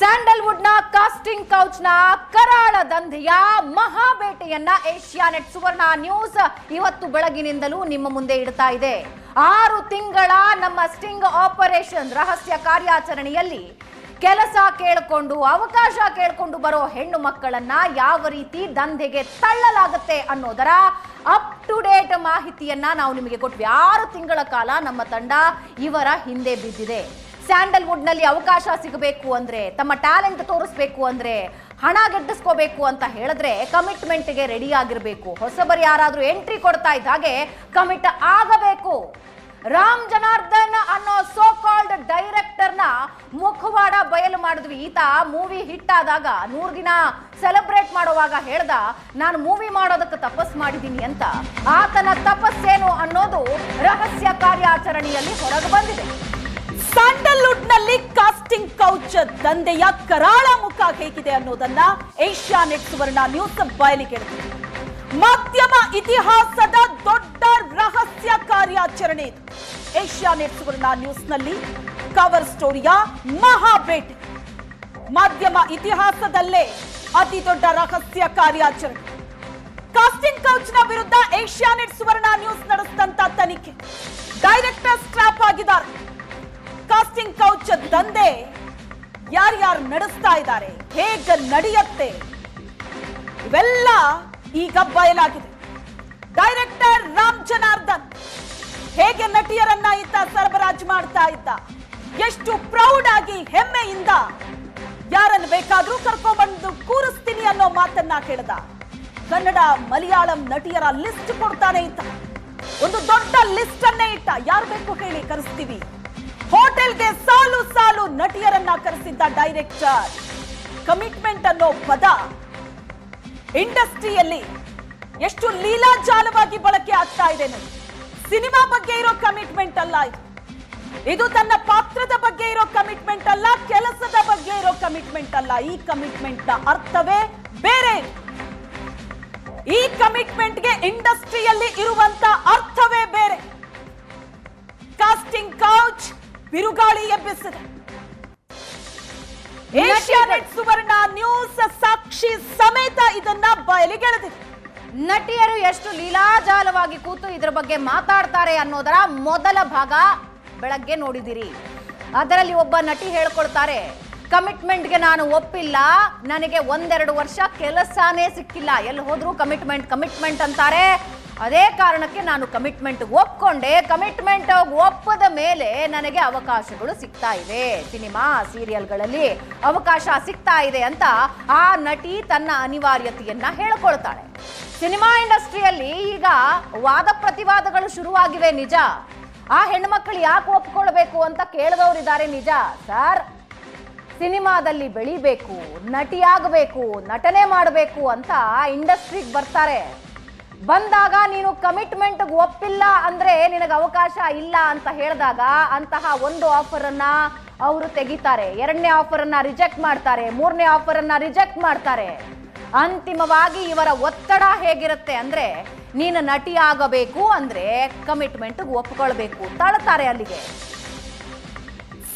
ಸ್ಯಾಂಡಲ್ವುಡ್ನ casting ಕೌಚ್ನ ಕರಾಳ ದಂಧೆಯ ಮಹಾಬೇಟೆಯನ್ನ Asianet ಸುವರ್ಣ news ಇವತ್ತು ಬೆಳಗಿನಿಂದಲೂ ನಿಮ್ಮ ಮುಂದೆ ಇಡ್ತಾ ಇದೆ. 6 ತಿಂಗಳ ನಮ್ಮ ಸ್ಟಿಂಗ್ ಆಪರೇಷನ್ ರಹಸ್ಯ ಕಾರ್ಯಾಚರಣೆಯಲ್ಲಿ ಕೆಲಸ ಕೇಳಿಕೊಂಡು ಅವಕಾಶ ಕೇಳಿಕೊಂಡು ಬರೋ ಹೆಣ್ಣು ಮಕ್ಕಳನ್ನ ಯಾವ ರೀತಿ ದಂಧೆಗೆ ತಳ್ಳಲಾಗುತ್ತೆ ಅನ್ನೋದರ ಅಪ್ ಟು ಡೇಟ್ ಮಾಹಿತಿಯನ್ನ ನಾವು ನಿಮಗೆ ಕೊಟ್ವಿ. 6 ತಿಂಗಳ ಕಾಲ ನಮ್ಮ ತಂಡ ಇವರ ಹಿಂದೆ ಬಿದ್ದಿದೆ. ಸ್ಯಾಂಡಲ್ವುಡ್ ನಲ್ಲಿ ಅವಕಾಶ ಸಿಗಬೇಕು ಅಂದ್ರೆ, ತಮ್ಮ ಟ್ಯಾಲೆಂಟ್ ತೋರಿಸಬೇಕು ಅಂದ್ರೆ, ಹಣ ಗೆಡ್ಡಿಸ್ಕೋಬೇಕು ಅಂತ ಹೇಳಿದ್ರೆ ಕಮಿಟ್ಮೆಂಟ್ಗೆ ರೆಡಿ ಆಗಿರಬೇಕು. ಹೊಸಬರು ಯಾರಾದ್ರೂ ಎಂಟ್ರಿ ಕೊಡ್ತಾ ಇದ್ದ ಹಾಗೆ ಕಮಿಟ್ ಆಗಬೇಕು. ರಾಮ್ ಜನಾರ್ದನ್ ಅನ್ನೋ ಸೋ ಕಾಲ್ಡ್ ಡೈರೆಕ್ಟರ್ನ ಮುಖವಾಡ ಬಯಲು ಮಾಡಿದ್ವಿ. ಈತ ಮೂವಿ ಹಿಟ್ ಆದಾಗ 100 ದಿನ ಸೆಲೆಬ್ರೇಟ್ ಮಾಡುವಾಗ ಹೇಳ್ದ, ನಾನು ಮೂವಿ ಮಾಡೋದಕ್ಕೆ ತಪಸ್ ಮಾಡಿದ್ದೀನಿ ಅಂತ. ಆತನ ತಪಸ್ಸೇನು ಅನ್ನೋದು ರಹಸ್ಯ ಕಾರ್ಯಾಚರಣೆಯಲ್ಲಿ ಹೊರಗೆ ಬಂದಿದೆ. ಸ್ಯಾಂಡಲ್ವುಡ್ ನಲ್ಲಿ ಕಾಸ್ಟಿಂಗ್ ಕೌಚ್ ದಂಧೆಯ ಕರಾಳ ಮುಖ ಹೇಗಿದೆ ಅನ್ನೋದನ್ನ ಏಷ್ಯಾನೆಟ್ ಸುವರ್ಣ ನ್ಯೂಸ್ ಬಯಲಿಗೆಳೆದಿದೆ. ಮಾಧ್ಯಮ ಇತಿಹಾಸದ ದೊಡ್ಡ ರಹಸ್ಯ ಕಾರ್ಯಾಚರಣೆ ಇದು. ಏಷ್ಯಾನೆಟ್ ಸುವರ್ಣ ನ್ಯೂಸ್ ನಲ್ಲಿ ಕವರ್ ಸ್ಟೋರಿಯ ಮಹಾಬೇಟೆ, ಮಾಧ್ಯಮ ಇತಿಹಾಸದಲ್ಲೇ ಅತಿ ದೊಡ್ಡ ರಹಸ್ಯ ಕಾರ್ಯಾಚರಣೆ. ಕಾಸ್ಟಿಂಗ್ ಕೌಚ್ನ ವಿರುದ್ಧ ಏಷ್ಯಾನೆಟ್ ಸುವರ್ಣ ನ್ಯೂಸ್ ನಡೆಸಿದಂತ ತನಿಖೆ, ಡೈರೆಕ್ಟರ್ ಸ್ಟ್ರಾಪ್ ಆಗಿದ್ದಾರೆ. ಕಾಸ್ಟಿಂಗ್ ಕೌಚ್ ದಂಧೆ ಯಾರ್ಯಾರು ನಡೆಸ್ತಾ ಇದ್ದಾರೆ, ಹೇಗೆ ನಡೆಯುತ್ತೆ, ಇವೆಲ್ಲ ಈಗ ಬಯಲಾಗಿದೆ. ಡೈರೆಕ್ಟರ್ ರಾಮ್ ಜನಾರ್ದನ್ ಹೇಗೆ ನಟಿಯರನ್ನ ಈತ ಸರಬರಾಜು ಮಾಡ್ತಾ ಇದ್ದ, ಎಷ್ಟು ಪ್ರೌಡ್ ಆಗಿ ಹೆಮ್ಮೆಯಿಂದ ಯಾರನ್ನು ಬೇಕಾದ್ರೂ ಕರ್ಕೊಂಡ್ಬಂದು ಕೂರಿಸ್ತೀನಿ ಅನ್ನೋ ಮಾತನ್ನ ಕೇಳಿದ. ಕನ್ನಡ ಮಲಯಾಳಂ ನಟಿಯರ ಲಿಸ್ಟ್ ಕೊಡ್ತಾನೆ ಇತ್ತ. ಒಂದು ದೊಡ್ಡ ಲಿಸ್ಟ್ ಅನ್ನೇ ಇಟ್ಟ. ಯಾರು ಬೇಕು ಹೇಳಿ ಕರೆಸ್ತೀವಿ. ಹೋಟೆಲ್ಗೆ ಸಾಲು ಸಾಲು ನಟಿಯರನ್ನ ಕರೆಸಿದ್ದ ಡೈರೆಕ್ಟರ್. ಕಮಿಟ್ಮೆಂಟ್ ಅನ್ನೋ ಪದ ಇಂಡಸ್ಟ್ರಿಯಲ್ಲಿ ಎಷ್ಟು ಲೀಲಾಜಾಲವಾಗಿ ಬಳಕೆ ಆಗ್ತಾ ಇದೆ ನೋಡಿ. ಸಿನಿಮಾ ಬಗ್ಗೆ ಇರೋ ಕಮಿಟ್ಮೆಂಟ್ ಅಲ್ಲ ಇದು. ಇದು ತನ್ನ ಪಾತ್ರದ ಬಗ್ಗೆ ಇರೋ ಕಮಿಟ್ಮೆಂಟ್ ಅಲ್ಲ, ಕೆಲಸದ ಬಗ್ಗೆ ಇರೋ ಕಮಿಟ್ಮೆಂಟ್ ಅಲ್ಲ. ಈ ಕಮಿಟ್ಮೆಂಟ್ ನ ಅರ್ಥವೇ ಬೇರೆ. ಈ ಕಮಿಟ್ಮೆಂಟ್ಗೆ ಇಂಡಸ್ಟ್ರಿಯಲ್ಲಿ ಇರುವಂತ ಅರ್ಥವೇ ಬೇರೆ. ಕಾಸ್ಟಿಂಗ್ ಕೌಚ್ ಬಿರುಗಾಳಿ ಎಬ್ಬಿಸಿದೆ. ಏಷ್ಯಾನೆಟ್ ಸುವರ್ಣ ನ್ಯೂಸ್ ಸಾಕ್ಷಿ ಸಮೇತ ಇದನ್ನ ಬಯಲಿಗೆಳೆದಿದೆ. ನಟಿಯರು ಎಷ್ಟು ಲೀಲಾಜಾಲವಾಗಿ ಕೂತು ಇದರ ಬಗ್ಗೆ ಮಾತಾಡ್ತಾರೆ ಅನ್ನೋದರ ಮೊದಲ ಭಾಗ ಬೆಳಗ್ಗೆ ನೋಡಿದಿರಿ. ಅದರಲ್ಲಿ ಒಬ್ಬ ನಟಿ ಹೇಳ್ಕೊಳ್ತಾರೆ, ಕಮಿಟ್ಮೆಂಟ್ಗೆ ನಾನು ಒಪ್ಪಿಲ್ಲ, ನನಗೆ 1-2 ವರ್ಷ ಕೆಲಸನೇ ಸಿಕ್ಕಿಲ್ಲ, ಎಲ್ಲಿ ಹೋದ್ರೂ ಕಮಿಟ್ಮೆಂಟ್ ಅಂತಾರೆ. ಅದೇ ಕಾರಣಕ್ಕೆ ನಾನು ಕಮಿಟ್ಮೆಂಟ್ ಒಪ್ಕೊಂಡೆ. ಕಮಿಟ್ಮೆಂಟ್ ಒಪ್ಪದ ಮೇಲೆ ನನಗೆ ಅವಕಾಶಗಳು ಸಿಗ್ತಾ ಇವೆ, ಸಿನಿಮಾ ಸೀರಿಯಲ್ಗಳಲ್ಲಿ ಅವಕಾಶ ಸಿಗ್ತಾ ಇದೆ ಅಂತ ಆ ನಟಿ ತನ್ನ ಅನಿವಾರ್ಯತೆಯನ್ನ ಹೇಳ್ಕೊಳ್ತಾಳೆ. ಸಿನಿಮಾ ಇಂಡಸ್ಟ್ರಿಯಲ್ಲಿ ಈಗ ವಾದ ಪ್ರತಿವಾದಗಳು ಶುರುವಾಗಿವೆ ನಿಜ. ಆ ಹೆಣ್ಮಕ್ಳು ಯಾಕೆ ಒಪ್ಕೊಳ್ಬೇಕು ಅಂತ ಕೇಳಿದವರಿದ್ದಾರೆ ನಿಜ. ಸರ್, ಸಿನಿಮಾದಲ್ಲಿ ಬೆಳಿಬೇಕು, ನಟಿಯಾಗಬೇಕು, ನಟನೆ ಮಾಡಬೇಕು ಅಂತ ಇಂಡಸ್ಟ್ರಿಗೆ ಬರ್ತಾರೆ. ಬಂದಾಗ ನೀನು ಕಮಿಟ್ಮೆಂಟ್ ಒಪ್ಪಿಲ್ಲ ಅಂದ್ರೆ ನಿನಗೆ ಅವಕಾಶ ಇಲ್ಲ ಅಂತ ಹೇಳಿದಾಗ ಅಂತಹ ಒಂದು ಆಫರ್ ಅನ್ನ ಅವರು ತೆಗಿತಾರೆ, 2ನೇ ಆಫರ್ ಅನ್ನ ರಿಜೆಕ್ಟ್ ಮಾಡ್ತಾರೆ, 3ನೇ ಆಫರ್ ಅನ್ನ ರಿಜೆಕ್ಟ್ ಮಾಡ್ತಾರೆ. ಅಂತಿಮವಾಗಿ ಇವರ ಒತ್ತಡ ಹೇಗಿರುತ್ತೆ ಅಂದ್ರೆ, ನೀನು ನಟಿ ಆಗಬೇಕು ಅಂದ್ರೆ ಕಮಿಟ್ಮೆಂಟ್ ಒಪ್ಕೊಳ್ಬೇಕು, ತಳ್ತಾರೆ ಅಲ್ಲಿಗೆ.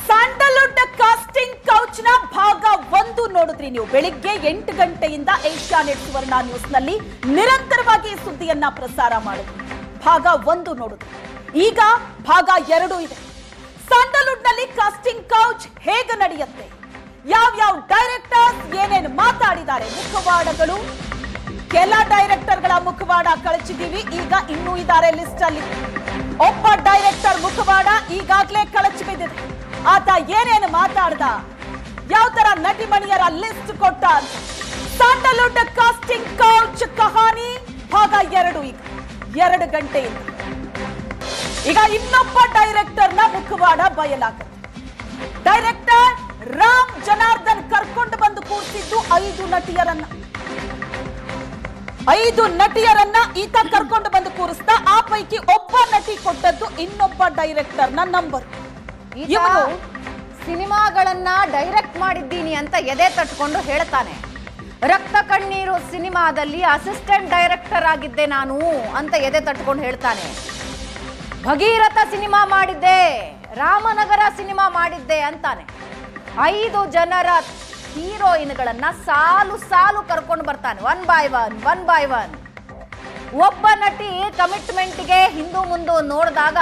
ಸ್ಯಾಂಡಲ್ವುಡ್ ಕಾಸ್ಟಿಂಗ್ ಕೌಚ್ ನ ಭಾಗ 1 ನೋಡಿದ್ರಿ ನೀವು. ಬೆಳಿಗ್ಗೆ 8 ಗಂಟೆಯಿಂದ ಏಷ್ಯಾನೆಟ್ ಸುವರ್ಣ ನ್ಯೂಸ್ ನಲ್ಲಿ ನಿರಂತರವಾಗಿ ಸುದ್ದಿಯನ್ನ ಪ್ರಸಾರ ಮಾಡಿದ್ವಿ. ಭಾಗ 1 ನೋಡಿದ್ರಿ. ಈಗ ಭಾಗ 2 ಇದೆ. ಸ್ಯಾಂಡಲ್ವುಡ್ ನಲ್ಲಿ ಕಾಸ್ಟಿಂಗ್ ಕೌಚ್ ಹೇಗೆ ನಡೆಯುತ್ತೆ, ಯಾವ ಡೈರೆಕ್ಟರ್ಸ್ ಏನೇನು ಮಾತಾಡಿದ್ದಾರೆ, ಮುಖವಾಡಗಳು, ಕೆಲ ಡೈರೆಕ್ಟರ್ಗಳ ಮುಖವಾಡ ಕಳಚಿದೀವಿ, ಈಗ ಇನ್ನೂ ಇದ್ದಾರೆ ಲಿಸ್ಟ್ ಅಲ್ಲಿ. ಒಬ್ಬ ಡೈರೆಕ್ಟರ್ ಮುಖವಾಡ ಈಗಾಗಲೇ ಕಳಚಿ ಬಿದ್ದಿದೆ. ಆತ ಏನೇನು ಮಾತಾಡ್ದ, ಯಾವ ತರ ನಟಿಮಣಿಯರ ಲಿಸ್ಟ್ ಕೊಟ್ಟ ಅಂತ. ಸ್ಯಾಂಡಲ್ವುಡ್ ಕಾಸ್ಟಿಂಗ್ ಕೌಚ್ ಕಹಾನಿ ಭಾಗ 2 ಈಗ 2 ಗಂಟೆಯಿಂದ. ಈಗ ಇನ್ನೊಬ್ಬ ಡೈರೆಕ್ಟರ್ ನ ಮುಖವಾಡ ಬಯಲಾಗುತ್ತೆ. ಡೈರೆಕ್ಟರ್ ರಾಮ್ ಜನಾರ್ದನ್ ಕರ್ಕೊಂಡು ಬಂದು ಕೂರಿಸಿದ್ದು 5 ನಟಿಯರನ್ನ. 5 ನಟಿಯರನ್ನ ಈತ ಕರ್ಕೊಂಡು ಬಂದು ಕೂರಿಸ್ತಾ. ಆ ಪೈಕಿ ಒಬ್ಬ ನಟಿ ಕೊಟ್ಟದ್ದು ಇನ್ನೊಬ್ಬ ಡೈರೆಕ್ಟರ್ ನ ನಂಬರ್. ಇವನು ಸಿನಿಮಾಗಳನ್ನ ಡೈರೆಕ್ಟ್ ಮಾಡಿದ್ದೀನಿ ಅಂತ ಎದೆ ತಟ್ಕೊಂಡು ಹೇಳ್ತಾನೆ. ರಕ್ತ ಕಣ್ಣೀರು ಸಿನಿಮಾದಲ್ಲಿ ಅಸಿಸ್ಟೆಂಟ್ ಡೈರೆಕ್ಟರ್ ಆಗಿದ್ದೆ ನಾನು ಅಂತ ಎದೆ ತಟ್ಕೊಂಡು ಹೇಳ್ತಾನೆ. ಭಗೀರಥ ಸಿನಿಮಾ ಮಾಡಿದ್ದೆ, ರಾಮನಗರ ಸಿನಿಮಾ ಮಾಡಿದ್ದೆ ಅಂತಾನೆ. 5 ಜನರ ಹೀರೋಯಿನ್ಗಳನ್ನ ಸಾಲು ಸಾಲು ಕರ್ಕೊಂಡು ಬರ್ತಾನೆ, ಒನ್ ಬೈ ಒನ್. ಒಬ್ಬ ನಟಿ ಕಮಿಟ್ಮೆಂಟ್ಗೆ ಹಿಂದೂ ಮುಂದೆ ನೋಡಿದಾಗ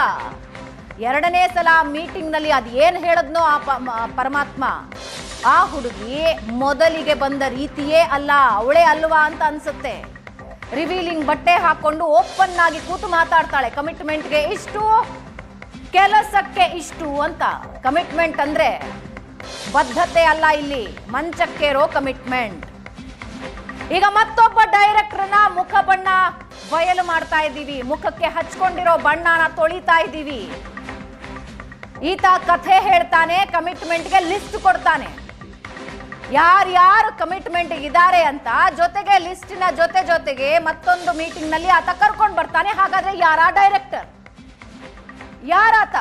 ಎರಡನೇ ಸಲ ಮೀಟಿಂಗ್ನಲ್ಲಿ ಅದು ಏನು ಹೇಳಿದ್ನೋ ಆ ಪರಮಾತ್ಮ, ಆ ಹುಡುಗಿ ಮೊದಲಿಗೆ ಬಂದ ರೀತಿಯೇ ಅಲ್ಲ, ಅವಳೇ ಅಲ್ವಾ ಅಂತ ಅನ್ಸುತ್ತೆ. ರಿವೀಲಿಂಗ್ ಬಟ್ಟೆ ಹಾಕೊಂಡು ಓಪನ್ ಆಗಿ ಕೂತು ಮಾತಾಡ್ತಾಳೆ, ಕಮಿಟ್ಮೆಂಟ್ಗೆ ಇಷ್ಟು, ಕೆಲಸಕ್ಕೆ ಇಷ್ಟು ಅಂತ. ಕಮಿಟ್ಮೆಂಟ್ ಅಂದ್ರೆ ಬದ್ಧತೆ ಅಲ್ಲ, ಇಲ್ಲಿ ಮಂಚಕ್ಕೆ ಇರೋ ಕಮಿಟ್ಮೆಂಟ್. ಈಗ ಮತ್ತೊಬ್ಬ ಡೈರೆಕ್ಟರ್ನ ಮುಖ ಬಣ್ಣ ಬಯಲು ಮಾಡ್ತಾ ಇದ್ದೀವಿ, ಮುಖಕ್ಕೆ ಹಚ್ಕೊಂಡಿರೋ ಬಣ್ಣನ ತೊಳಿತಾ ಇದ್ದೀವಿ. ಈತ ಕಥೆ ಹೇಳ್ತಾನೆ, ಕಮಿಟ್ಮೆಂಟ್ಗೆ ಲಿಸ್ಟ್ ಕೊಡ್ತಾನೆ, ಯಾರ್ಯಾರು ಕಮಿಟ್ಮೆಂಟ್ ಇದ್ದಾರೆ ಅಂತ. ಜೊತೆಗೆ ಲಿಸ್ಟಿನ ಜೊತೆಗೆ ಮತ್ತೊಂದು ಮೀಟಿಂಗ್ ನಲ್ಲಿ ಆತ ಕರ್ಕೊಂಡು ಬರ್ತಾನೆ. ಹಾಗಾದ್ರೆ ಯಾರ ಡೈರೆಕ್ಟರ್, ಯಾರಾತ?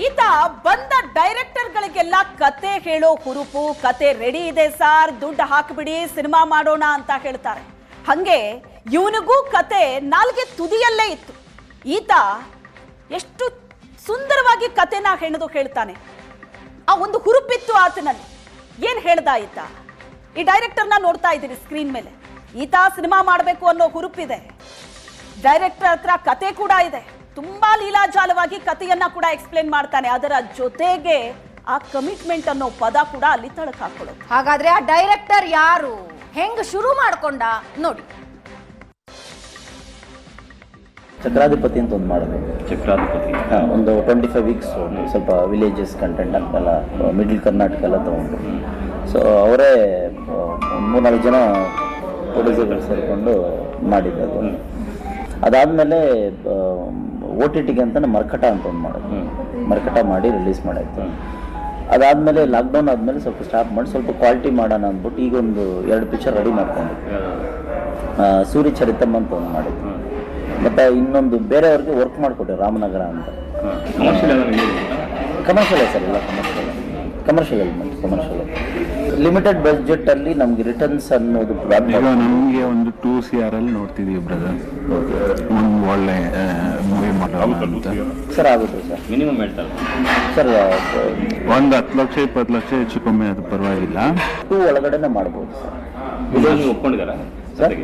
ಈತ ಬಂದ ಡೈರೆಕ್ಟರ್ಗಳಿಗೆಲ್ಲ ಕತೆ ಹೇಳೋ ಹುರುಪು, ಕತೆ ರೆಡಿ ಇದೆ ಸಾರ್, ದುಡ್ಡು ಹಾಕಿಬಿಡಿ, ಸಿನಿಮಾ ಮಾಡೋಣ ಅಂತ ಹೇಳ್ತಾರೆ. ಹಂಗೆ ಇವನಿಗೂ ಕತೆ ನಾಲ್ಗೆ ತುದಿಯಲ್ಲೇ ಇತ್ತು. ಈತ ಎಷ್ಟು ಸುಂದರವಾಗಿ ಕತೆನ ಹೆಣೆದು ಹೇಳ್ತಾನೆ. ಆ ಒಂದು ಹುರುಪಿತ್ತು ಆತನಲ್ಲಿ. ಏನ್ ಹೇಳ್ದ ಈತ? ಈ ಡೈರೆಕ್ಟರ್ನ ನೋಡ್ತಾ ಇದ್ದೀರಿ ಸ್ಕ್ರೀನ್ ಮೇಲೆ. ಈತ ಸಿನಿಮಾ ಮಾಡಬೇಕು ಅನ್ನೋ ಹುರುಪಿದೆ, ಡೈರೆಕ್ಟರ್ ಹತ್ರ ಕತೆ ಕೂಡ ಇದೆ. ತುಂಬಾ ಲೀಲಾಜಾಲವಾಗಿ ಕಥೆಯನ್ನ ಕೂಡ ಎಕ್ಸ್ಪ್ಲೇನ್ ಮಾಡ್ತಾನೆ. ಅದರ ಜೊತೆಗೆ ಆ ಕಮಿಟ್ಮೆಂಟ್ ಅನ್ನೋ ಪದ ಕೂಡ ಅಲ್ಲಿ ತಳಕ್ ಹಾಕೊಳ್ಳೋದು. ಹಾಗಾದ್ರೆ ಆ ಡೈರೆಕ್ಟರ್ ಯಾರು, ಹೆಂಗ್ ಶುರು ಮಾಡ್ಕೊಂಡ ನೋಡಿ. ಚಕ್ರಾಧಿಪತಿ ಅಂತ ಒಂದು ಮಾಡಿದೆ. ಚಕ್ರಾಧಿಪತಿ ಒಂದು 25 ವೀಕ್ಸ್ ಸ್ವಲ್ಪ ವಿಲೇಜಸ್ ಕಂಟೆಂಟ್ ಅಂತೆಲ್ಲ ಮಿಡ್ಲ್ ಕರ್ನಾಟಕ ಎಲ್ಲ ತಗೊಂಡು, ಸೊ ಅವರೇ 3-4 ಜನ ಪ್ರೊಡ್ಯೂಸರ್ಗಳು ಸೇರಿಕೊಂಡು ಮಾಡಿದ್ದು. ಅದಾದಮೇಲೆ OTTಗೆ ಅಂತ ಮರ್ಕಟ ಅಂತ ಒಂದು ಮಾಡೋದು, ಮರ್ಕಟ ಮಾಡಿ ರಿಲೀಸ್ ಮಾಡಾಯ್ತು. ಅದಾದಮೇಲೆ ಲಾಕ್ಡೌನ್ ಆದಮೇಲೆ ಸ್ವಲ್ಪ ಸ್ಟಾಪ್ ಮಾಡಿ ಸ್ವಲ್ಪ ಕ್ವಾಲಿಟಿ ಮಾಡೋಣ ಅಂದ್ಬಿಟ್ಟು ಈಗ ಒಂದು 2 ಪಿಕ್ಚರ್ ರೆಡಿ ಮಾಡ್ಕೊಂಡು ಸೂರಿ ಚರಿತಮ್ಮ ಅಂತ ಒಂದು ಮಾಡಿದ್ವಿ. ಮತ್ತು ಇನ್ನೊಂದು ಬೇರೆಯವ್ರಿಗೆ ವರ್ಕ್ ಮಾಡಿಕೊಟ್ಟೆ, ರಾಮನಗರ ಅಂತ. ಕಮರ್ಷಿಯಲ್ ಸರ್, ಇಲ್ಲ ಕಮರ್ಷಿಯಲ್ ಲಿಮಿಟೆಡ್ ಬಜೆಟಲ್ಲಿ ನಮಗೆ ರಿಟರ್ನ್ಸ್ ಅನ್ನೋದು ನಮಗೆ ಒಂದು 2 CR ನೋಡ್ತಿದ್ದೀವಿ ಬ್ರದರ್, ಒಂದು ಒಳ್ಳೆ ಮೂವಿ ಮಾಡೋಣ ಸರ್. ಆಗುತ್ತೆ ಸರ್, ಮಿನಿಮಮ್ ಹೇಳ್ತಾರೆ ಸರ್. ಒಂದು 10 ಲಕ್ಷ 20 ಲಕ್ಷ ಹೆಚ್ಚು ಕಮ್ಮಿ ಅದು ಪರವಾಗಿಲ್ಲ. 2 ಒಳಗಡೆ ಮಾಡ್ಬೋದು ಸರ್. ಒಪ್ಕೊಂಡಿದ್ದಾರೆ ಸರ್,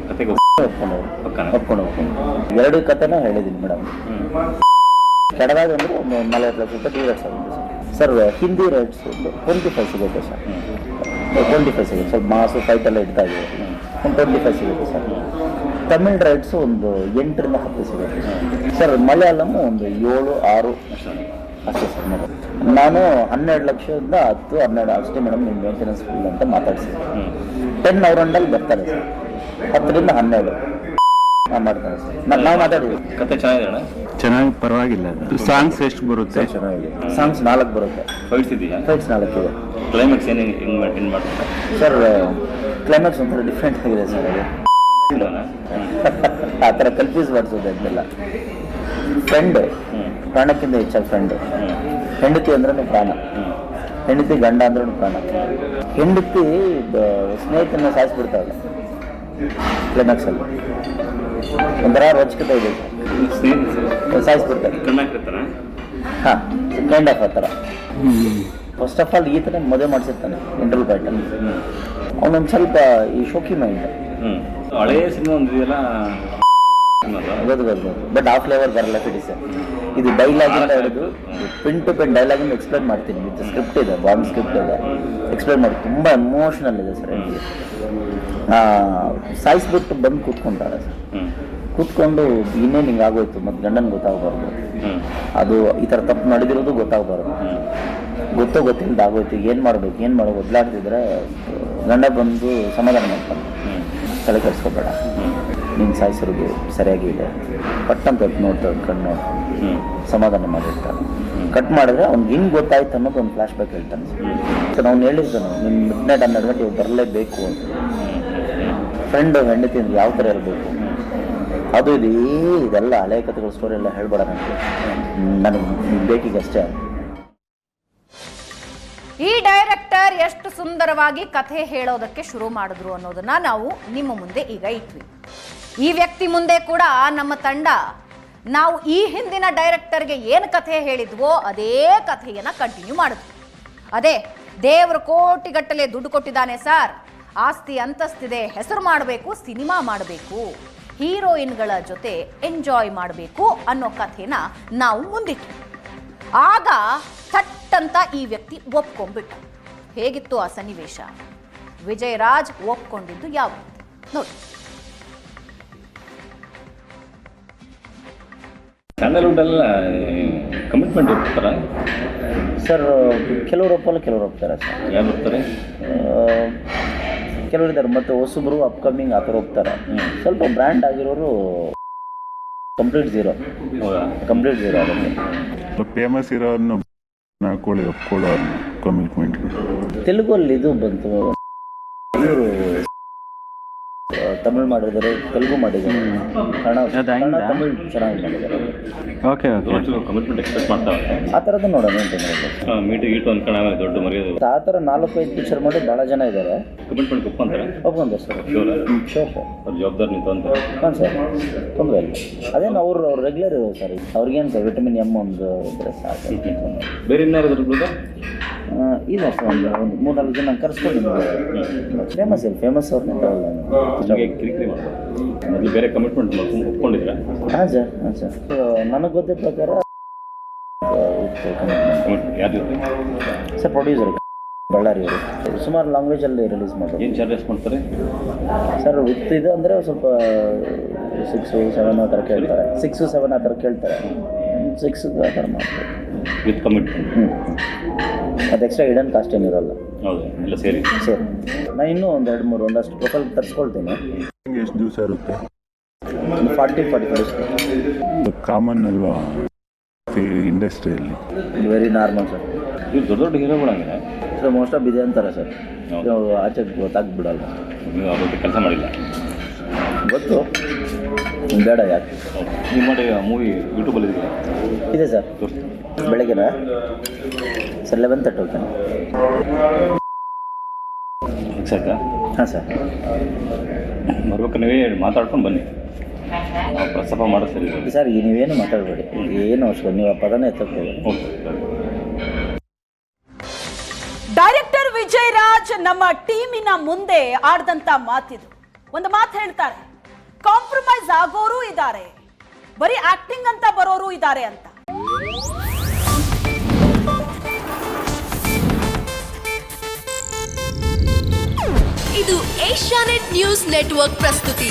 ಒಪ್ಕೊಂಡು 2 ಕಥೆನ ಹೇಳಿದ್ದೀನಿ ಮೇಡಮ್. ಕೆಡದಾಗ ಅಂದರೆ ಒಂದು 40 ಲಕ್ಷ ರೂಪಾಯಿ ಟಿಕೆಟ್ಸ್ ಆಗುತ್ತೆ ಸರ್. ಹಿಂದಿ ರೈಟ್ಸ್ 25 ಸಿಗುತ್ತೆ ಸರ್. 25 ಸಿಗುತ್ತೆ, ಸ್ವಲ್ಪ ಮಾಸು ಫೈಟ್ ಎಲ್ಲ ಇಡ್ತಾ ಇದೆ, ಒಂದು 25 ಸಿಗುತ್ತೆ ಸರ್. ತಮಿಳ್ ರೈಟ್ಸು ಒಂದು 8ರಿಂದ 10 ಸಿಗುತ್ತೆ ಸರ್. ಮಲಯಾಳಂ ಒಂದು 7-6 ಅಷ್ಟೇ ಸರ್ ಮೇಡಮ್. ನಾನು 12 ಲಕ್ಷದಿಂದ 10-12 ಅಷ್ಟೇ ಮೇಡಮ್. ನಿಮ್ಮ ಮೇಂಟೆನೆನ್ಸ್ ಫುಲ್ ಅಂತ ಮಾತಾಡ್ಸಿದ್ದೀನಿ. 10 ಅವರಂಡಲ್ಲಿ ಬರ್ತಾರೆ ಸರ್, 10ರಿಂದ 12 ಮಾಡ್ತಾರೆ ಸರ್. ನಾವು ಮಾತಾಡಿದ್ವಿ. ಕತೆ ಚೆನ್ನಾಗಿದೆ, ಚೆನ್ನಾಗಿ ಪರವಾಗಿಲ್ಲ. ಸಾಂಗ್ಸ್ ಎಷ್ಟು ಬರುತ್ತೆ? ಚೆನ್ನಾಗಿದೆ. ಸಾಂಗ್ಸ್ 4 ಬರುತ್ತೆ. ಫೈಟ್ಸ್ ಇದೆಯಾ? ಫೈಟ್ಸ್ 4 ಇದೆ. ಕ್ಲೈಮ್ಯಾಕ್ಸ್ ಏನು ಹೆಂಗ್ ಮಾಡ್ತಾರೆ ಸರ್? ಕ್ಲೈಮ್ಯಾಕ್ಸ್ ಒಂಥರ ಡಿಫ್ರೆಂಟ್ ಆಗಿದೆ ಸರ್. ಅದು ಆ ಥರ ಕನ್ಫ್ಯೂಸ್ ಮಾಡಿಸೋದು ಅಂತೆಲ್ಲ. ಫ್ರೆಂಡ್ ಪ್ರಾಣಕ್ಕಿಂತ ಹೆಚ್ಚಾಗಿ ಫ್ರೆಂಡ್. ಹೆಂಡತಿ ಅಂದ್ರೂ ಪ್ರಾಣ, ಹೆಂಡತಿ ಗಂಡ ಅಂದ್ರೂ ಪ್ರಾಣ. ಹೆಂಡತಿ ಸ್ನೇಹಿತನ ಸಾಯಿಸ್ಬಿಡ್ತಾಳೆ ಕ್ಲೈಮ್ಯಾಕ್ಸಲ್ಲಿ. ಒಂಥರ ರೋಚಕತೆ ಇದೆ, ಸಾಯಿಸ್ಬಿಡ್ತಾರೆ. ಹಾಂ, ಕೈಂಡ್ ಆಫ್ ಆ ಥರ. ಫಸ್ಟ್ ಆಫ್ ಆಲ್ ಈತನೇ ಮದುವೆ ಮಾಡಿಸಿರ್ತಾನೆ ಇಂಟರ್ವ್ಯೂ ಪಾಯಿಂಟಲ್ಲಿ. ಅವನೊಂದು ಸ್ವಲ್ಪ ಈ ಶೋಕಿ ಮೈಂಡ್. ಹಳೆಯ ಸಿನಿಮಾ ಒಂದಿದೆಯಲ್ಲ, ಗೊತ್ತು. ಬಟ್ ಆ ಫ್ಲೇವರ್ ಬರಲ್ಲ ಫಿಡಿಸ್. ಇದು ಡೈಲಾಗಿಂದ ಹಿಡಿದು ಪಿನ್ ಟು ಪಿನ್ ಡೈಲಾಗಿಂದ ಎಕ್ಸ್ಪ್ಲೇನ್ ಮಾಡ್ತೀನಿ. ವಿತ್ ಸ್ಕ್ರಿಪ್ಟ್ ಇದೆ, ಬಾಂಡ್ ಸ್ಕ್ರಿಪ್ಟ್ ಇದೆ, ಎಕ್ಸ್ಪ್ಲೇನ್ ಮಾಡಿ. ತುಂಬ ಎಮೋಷನಲ್ ಇದೆ ಸರ್. ಸಾಯಿಸ್ಬಿಟ್ಟು ಬಂದು ಕೂತ್ಕೊಂತಾರೆ ಸರ್. ಕೂತ್ಕೊಂಡು ಇನ್ನೇನು ಹಿಂಗೆ ಆಗೋಯ್ತು, ಮತ್ತು ಗಂಡನ ಗೊತ್ತಾಗಬಾರ್ದು, ಅದು ಈ ಥರ ತಪ್ಪು ನಡೆದಿರೋದು ಗೊತ್ತಾಗಬಾರ್ದು, ಗೊತ್ತಿಲ್ಲದ ಆಗೋಯ್ತು, ಏನು ಮಾಡಬೇಕು ಒದ್ಲಾಡ್ತಿದ್ರೆ ಗಂಡ ಬಂದು ಸಮಾಧಾನ ಮಾಡ್ತಾನೆ. ತಲೆ ಕೆಡಿಸ್ಕೊಬೇಡ, ನೀನು ಸಾಯಿಸೋರಿಗೆ ಸರಿಯಾಗಿ ಇದೆ, ಪಟ್ಟಂತ ನೋಡ್ತಾರೆ, ಕಣ್ಣು ನೋಡ್ಕೊಂಡು ಸಮಾಧಾನ ಮಾಡಿರ್ತಾನೆ. ಕಟ್ ಮಾಡಿದ್ರೆ ಅವ್ನಿಗೆ ಹಿಂಗೆ ಗೊತ್ತಾಯ್ತು ಅನ್ನೋದು ಒಂದು ಫ್ಲಾಶ್ ಬ್ಯಾಕ್ ಹೇಳ್ತಾನೆ ಸರ್. ಅವ್ನು ಹೇಳಿರ್ತಾನೆ, ನಿನ್ನ ಮಿಡ್ನೈಟ್ 12 ಗಂಟೆ ಬರಲೇಬೇಕು ಅಂತ. ಫ್ರೆಂಡು ಹೆಂಡತಿ ಅಂದ್ರೆ ಯಾವ ಥರ ಇರಬೇಕು, ಅದು ಇದೆಲ್ಲ ಹಳೆ ಕಥೆಗಳ ಸ್ಟೋರಿ ಎಲ್ಲ ಹೇಳ್ಬೇಡ ನನಗೆ ಬೇಕಿಗೆ ಅಷ್ಟೇ. ಈ ಡೈರೆಕ್ಟರ್ ಎಷ್ಟು ಸುಂದರವಾಗಿ ಕಥೆ ಹೇಳೋದಕ್ಕೆ ಶುರು ಮಾಡಿದ್ರು ಅನ್ನೋದನ್ನ ನಾವು ನಿಮ್ಮ ಮುಂದೆ ಈಗ ಇಟ್ವಿ. ಈ ವ್ಯಕ್ತಿ ಮುಂದೆ ಕೂಡ ನಮ್ಮ ತಂಡ ನಾವು ಈ ಹಿಂದಿನ ಡೈರೆಕ್ಟರ್ಗೆ ಏನು ಕಥೆ ಹೇಳಿದ್ವೋ ಅದೇ ಕಥೆಯನ್ನ ಕಂಟಿನ್ಯೂ ಮಾಡಿದ್ವಿ. ಅದೇ ದೇವರು ಕೋಟಿಗಟ್ಟಲೆ ದುಡ್ಡು ಕೊಟ್ಟಿದ್ದಾನೆ ಸರ್, ಆಸ್ತಿ ಅಂತಸ್ತಿದೆ, ಹೆಸರು ಮಾಡಬೇಕು, ಸಿನಿಮಾ ಮಾಡಬೇಕು, ಹೀರೋಯಿನ್ಗಳ ಜೊತೆ ಎಂಜಾಯ್ ಮಾಡಬೇಕು ಅನ್ನೋ ಕಥೆನ ನಾವು ಮುಂದಿಟ್ವಿ. ಆಗ ಥಟ್ಟಂತ ಈ ವ್ಯಕ್ತಿ ಒಪ್ಕೊಂಡ್ಬಿಟ್ಟ. ಹೇಗಿತ್ತು ಆ ಸನ್ನಿವೇಶ? ವಿಜಯರಾಜ್ ಒಪ್ಕೊಂಡಿದ್ದು ಯಾವ ನೋಡಿ. ಸ್ಯಾಂಡಲ್ವುಡ್ ಎಲ್ಲ ಕಮಿಟ್ಮೆಂಟ್ ಇರ್ತಾರ ಸರ್. ಕೆಲವರು ಒಪ್ಪಲ್ಲ, ಕೆಲವರು ಒಪ್ತಾರೆ ಸರ್. ಯಾರು ಇರ್ತಾರೆ? ಕೆಲವರು ಇದ್ದಾರೆ, ಮತ್ತು ಹೊಸಬ್ರು ಅಪ್ಕಮಿಂಗ್ ಆ ಥರ ಹೋಗ್ತಾರೆ. ಸ್ವಲ್ಪ ಬ್ರ್ಯಾಂಡ್ ಆಗಿರೋರು ಕಂಪ್ಲೀಟ್ ಝೀರೋ. ಹೌದಾ? Complete zero. ಅದಕ್ಕೆ ಫೇಮಸ್ ಇರೋರ್ನ ಒಪ್ಕೊಳ್ಳೋ ಕಮಿಟ್ಮೆಂಟ್. ತೆಲುಗಲ್ಲಿ ಇದು ಬಂತು, ಇವರು ತಮಿಳ್ ಮಾಡಿದ್ದಾರೆ, ತೆಲುಗು ಮಾಡಿದ್ದಾರೆ, ಕನ್ನಡ ತಮಿಳ್ ಚೆನ್ನಾಗಿ ಮಾಡಿದ್ದಾರೆ. ಓಕೆ ಕಮಿಟ್ಮೆಂಟ್ ಎಕ್ಸ್ಪೆಕ್ಟ್ ಮಾಡ್ತಾರೆ. ಆ ಥರದ್ದು ನೋಡೋಣ ಅಂತ ಮೀಟು ಗೀಟು ಅನ್ಕೊಂಡು ಆಮೇಲೆ ದೊಡ್ಡ ಮರ್ಯಾದೆ ಆ ಥರ 4-5 ಪಿಕ್ಚರ್ ಮಾಡಿ ಭಾಳ ಜನ ಇದ್ದಾರೆ. ಕಮಿಟ್ಮೆಂಟ್ ಒಪ್ಕೊಂತಾರೆ. ಒಪ್ಕೊಂಡೆ ಸರ್. Sure sure sir. ಅವ್ರ ಜವಾಬ್ದಾರಿ ನಿಂತು ಅಂತ. ಹಾಂ ಸರ್, ತೊಂದರೆ ಇಲ್ಲ. ಅದೇನು ಅವ್ರು ರೆಗ್ಯುಲರ್ ಇರೋದು ಸರ್. ಅವ್ರಿಗೇನು ಸರ್ ವಿಟಮಿನ್ ಎಮ್ ಒಂದು ಇದ್ರೆ ಸಾಕು. ಬೇರೆ ಇನ್ನಾರು ಬಿಡೋದು ಇಲ್ಲ ಸರ್, ಒಂದು 3-4 ಜನ ಕರೆಸ್ಕೊಂಡಿದ್ದೀನಿ. ಫೇಮಸ್ ಇಲ್ಲ, ಫೇಮಸ್ ಅವ್ರನ್ನ ನಮಗೆ ಕಿರಿಕಿರಿ ಮಾಡ್ತಾರೆ. ಮೊದಲು ಬೇರೆ ಕಮಿಟ್ಮೆಂಟ್ ಒಪ್ಕೊಂಡಿದ್ರೆ. ಹಾಂ ಸರ್, ಹಾಂ ಸರ್. ನನಗೆ ಗೊತ್ತಿದ್ದ ಪ್ರಕಾರ ಯಾರು ಜೊತೆ? ಸರ್ ಪ್ರೊಡ್ಯೂಸರ್ ಬಳ್ಳಾರಿ ಅವರು ಸುಮಾರು ಲ್ಯಾಂಗ್ವೇಜಲ್ಲಿ ರಿಲೀಸ್ ಮಾಡೋದು. ಏನು ಚಾರ್ಜಸ್ ಮಾಡ್ತಾರೆ ಸರ್? ವಿತ್ ಇದು ಅಂದರೆ ಸ್ವಲ್ಪ 6-7 ಆ ಥರ ಕೇಳ್ತಾರೆ. 6-7 ಆ ಥರ ಕೇಳ್ತಾರೆ. 6 ಆ ಥರ ಮಾಡ್ತಾರೆ ವಿತ್ ಕಮಿಟ್ಮೆಂಟ್. ಅದು ಎಕ್ಸ್ಟ್ರಾ ಹಿಡನ್ ಕಾಸ್ಟ್ ಏನಿರಲ್ಲ. ಹೌದು, ಎಲ್ಲ ಸೇರಿ. ಸರಿ, ನಾನು ಇನ್ನೂ ಒಂದಷ್ಟು ಪ್ರೊಫೈಲ್ ತರಿಸ್ಕೊಳ್ತೀನಿ. ಎಷ್ಟು ದಿವಸ ಇರುತ್ತೆ? 40-45 ಕಾಮನ್ ಅಲ್ವಾ ಇಂಡಸ್ಟ್ರಿಯಲ್ಲಿ? Very normal sir. ಇವ್ರು ದೊಡ್ಡ ದೊಡ್ಡ ಹೀರೋಗಳಂಗೆ ಸರ್ ಮೋಸ್ಟ್ ಆಫ್ ಇದೆ ಅಂತಾರೆ ಸರ್. ಆಚೆ ಗೊತ್ತಾಗ್ಬಿಡಲ್ಲ. ನೀವು ಅವ್ರ ಜೊತೆ ಕೆಲಸ ಮಾಡಿಲ್ಲ? ಗೊತ್ತು, ಬೇಡ ಯಾಕೆ. ನೀವು ಮಾಡಿ ಮೂವಿ ಯೂಟ್ಯೂಬಲ್ಲಿ ಇದೆ ಸರ್. ಬೆಳಗ್ಗೆನ ಸರ್ 11:30 ಹೋಗ್ತಾನೆ. ಸಾಕಾ? ಹಾಂ ಸರ್. ಬರ್ಬೇಕು, ನೀವೇ ಮಾತಾಡ್ಕೊಂಡು ಬನ್ನಿ, ನಾವು ಪ್ರಸ್ತಾಪ ಮಾಡಿಸ್ತೀರಿ ಸರ್. ನೀವೇನು ಮಾತಾಡಬೇಡಿ, ಏನು ಅವಶ್ಯಕ, ನೀವು ಆ ಪದನೇ ಎತ್ತಕ್ಕೆ ಓಕೆ. ಡೈರೆಕ್ಟರ್ ವಿಜಯರಾಜ್ ನಮ್ಮ ಟೀಮಿನ ಮುಂದೆ ಆಡ್ದಂತ ಮಾತಿದು. ಒಂದು ಮಾತು ಹೇಳ್ತಾರೆ, ಕಾಂಪ್ರಮೈಸ್ ಆಗೋರು ಇದ್ದಾರೆ, ಬರೀ ಆಕ್ಟಿಂಗ್ ಅಂತ ಬರೋರು ಇದ್ದಾರೆ ಅಂತ. ಇದು ಏಷ್ಯಾನೆಟ್ ನ್ಯೂಸ್ ನೆಟ್ವರ್ಕ್ ಪ್ರಸ್ತುತಿ.